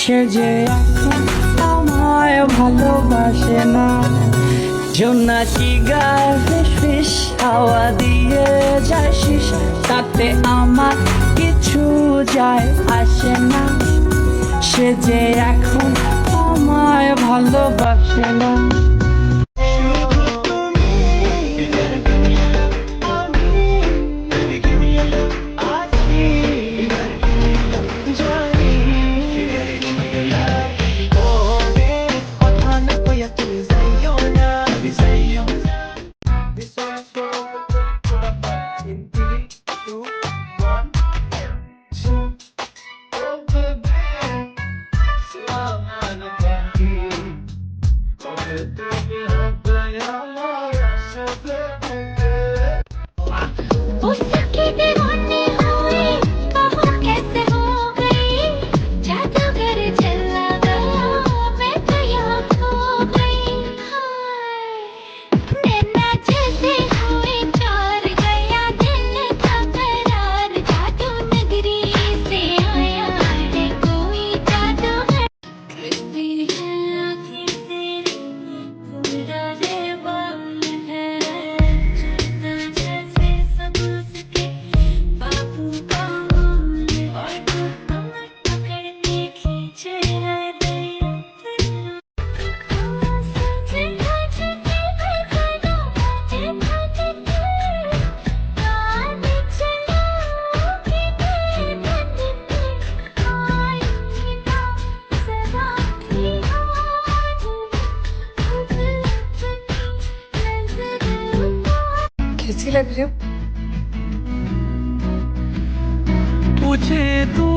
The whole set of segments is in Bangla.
সে যে এখন আমায় ভালোবাসে না। জোনাকি গায়ে ফিস ফিস হাওয়া দিয়ে যায় শিস, তাতে আমার কিছু যায় আসে না। সে যে এখন আমায় ভালোবাসে না। कैसी लग रही हो? पूछे तू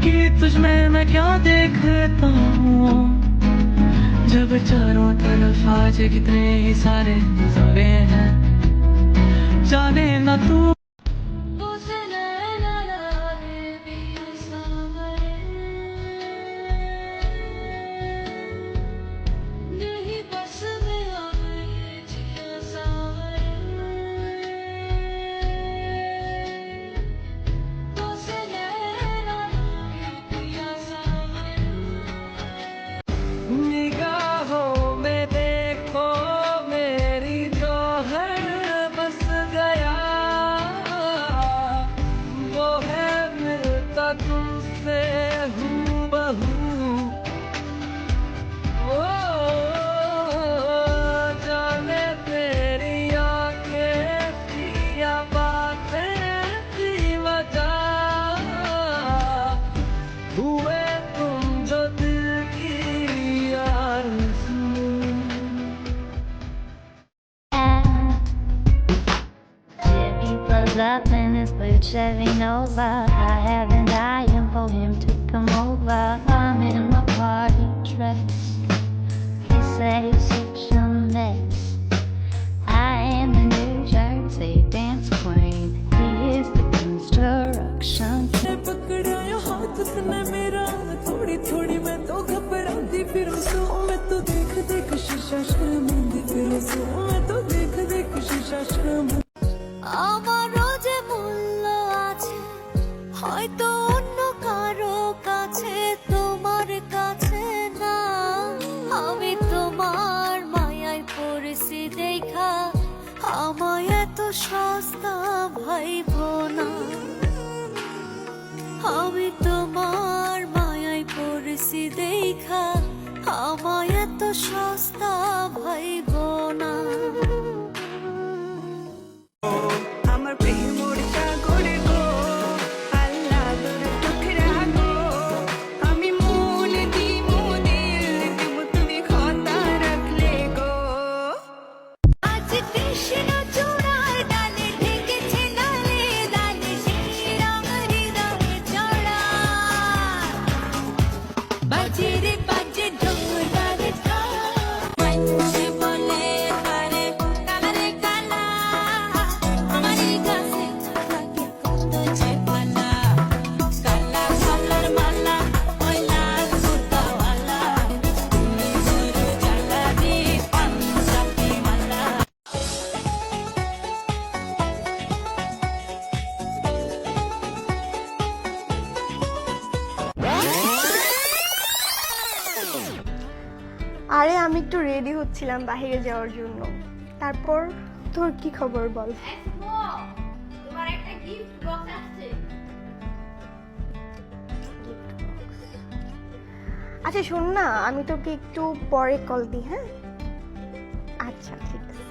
कि तुझ में मैं क्या देखता हूँ, जब चारों तरफ आज कितने ही सारे नजारे हैं, जाने ना तू। निगाहों में देखो मेरी जौहर बस गया, वो है मिलता तुमसे हूबहू। ओ जाने तेरी आंखें पिया बातें की वजह, हुए तुम जो दिल की आरज़ू। People's up in this blue Chevy Nova. I have an eye for him to come over. I'm in my party dress. He said he's such a mess. I am the New Jersey dance queen. He is the construction. पकड़ा या हाथ तूने मेरा, थोड़ी थोड़ी मैं तो घबराती फिरूं सो, मैं तो देख देख शीशा शर्मांदी फिरूं सो, मैं तो देख देख शीशा शर्मांदी। আমারও যে মূল্য আছে হয়তো অন্য কারো কাছে, তোমার কাছে না। আমি তোমার মায়ায় পড়েছি দেখা, আমায় এত সস্তা ভাইবো না। আমি তোমার মায়ায় পড়েছি দেখা, আমায় এত সস্তা ভাইবো না। আমার প্রেম ওড়টা গড়ে গো, আল্লাহ তোর টুকরা গো। আমি মন দিমু দিল দিমু, তুমি কথা রাখলে গো। আজ কৃষ্ণ চূড়ার ডালে ঢেকেছে নালে দালে, শ্রীরাম হৃদয়ে চড়া। বাজে রে বাজে ঢোল বাজে মানুষে বলে পারে কালারে কালা, আমারই কাছে থাকে কত যে পালা। কালা কালার মালা ওই লাল সুতাওয়ালা, তুমি শুরু জ্বালাবি পাঞ্জাবি মালা। আরে আমি একটু রেডি হচ্ছিলাম বাইরে যাওয়ার জন্য। তারপর তোর কি খবর বল? তোমার একটা গিফট বক্স আসছে। আচ্ছা শোন না, আমি তোকে একটু পরে কল দিই, হ্যাঁ? আচ্ছা ঠিক আছে।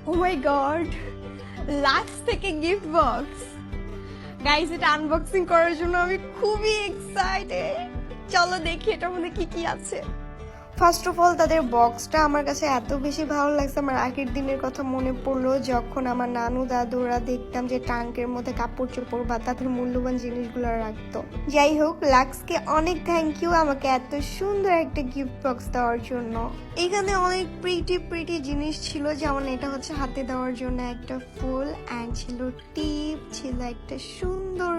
ও মাই গড, লাক্স থেকে গিফট বক্স। গাইস, এটা আনবক্সিং করার জন্য আমি খুবই এক্সাইটেড। চলো দেখি এটার মধ্যে কি কি আছে। ফার্স্ট অফ অল তাদের বক্সটা আমার কাছে এত বেশি ভালো লাগছে, আমার আগের দিনের কথা মনে পড়লো যখন আমার নানু দাদুরা দেখতাম যে ট্রাঙ্কের মধ্যে কাপড় চোপড় বা তাদের মূল্যবান জিনিসগুলো রাখতো। যাই হোক, লাক্সকে অনেক থ্যাংক ইউ আমাকে এত সুন্দর একটা গিফট বক্স দেওয়ার জন্য। এখানে অনেক প্রিটি জিনিস ছিল, যেমন এটা হচ্ছে হাতে দেওয়ার জন্য একটা ফুল, অ্যান্ড ছিল টিপ, ছিল একটা সুন্দর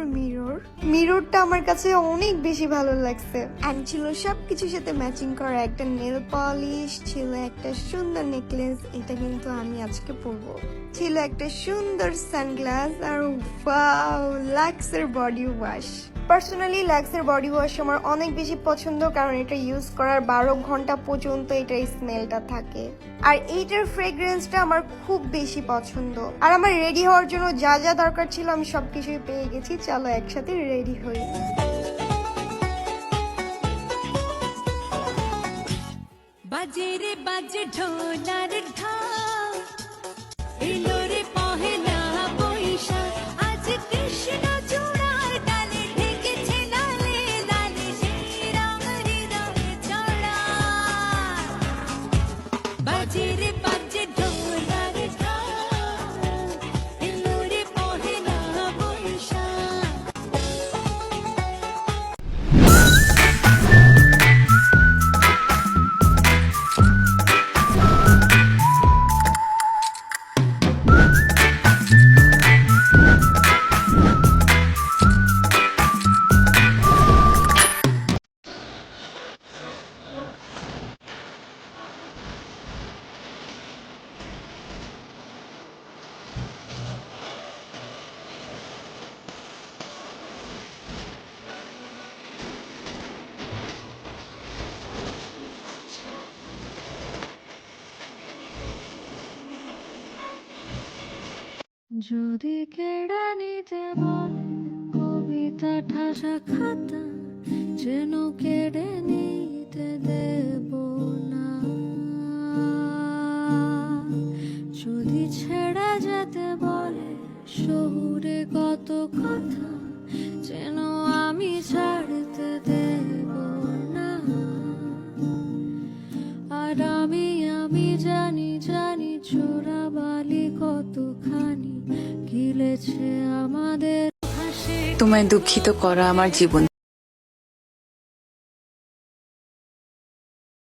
মিররটা আমার কাছে অনেক বেশি ভালো লাগছে, অ্যান্ড ছিল সবকিছুর সাথে ম্যাচিং করা একটা নেল পলিশ, ছিল একটা সুন্দর নেকলেস, এটা কিন্তু আমি আজকে পরবো, ছিল একটা সুন্দর সানগ্লাস, আর ওয়াও, লাক্সের বডি ওয়াশ। পার্সোনালি লাক্সের বডি ওয়াশ আমার অনেক বেশি পছন্দ, কারণ এটা ইউজ করার 12 ঘন্টা পর্যন্ত এটার স্মেলটা থাকে, আর এইটার ফ্রেগ্রেন্সটা আমার খুব বেশি পছন্দ। আর আমার রেডি হওয়ার জন্য যা যা দরকার ছিল আমি সবকিছুই পেয়ে গেছি। চলো একসাথে রেডি হই। বাজে রে বাজে ঢোলার ঢাক, এলো রে পহেলা বৈশাখ, আজ কৃষ্ণ চূড়ার ডালে ঢেকেছে লালে লালে, শ্রীরাম হৃদয়ে চড়া। বাজে রে বাজে ঢোলার ঢাক, এলো রে পহেলা বৈশাখ। যদি কেড়ে নিতে বলে কবিতা ঠাসা খাতা, যেন কেড়ে নিতে দেব না। যদি ছেড়ে যেতে বলে শহুরে কত কথা, যেন আমি ছাড়তে দেব না। আর আমি জানি চোরাবালি কতখানি গিলেছে আমাদের। তোমায় দুঃখিত করা আমার জীবন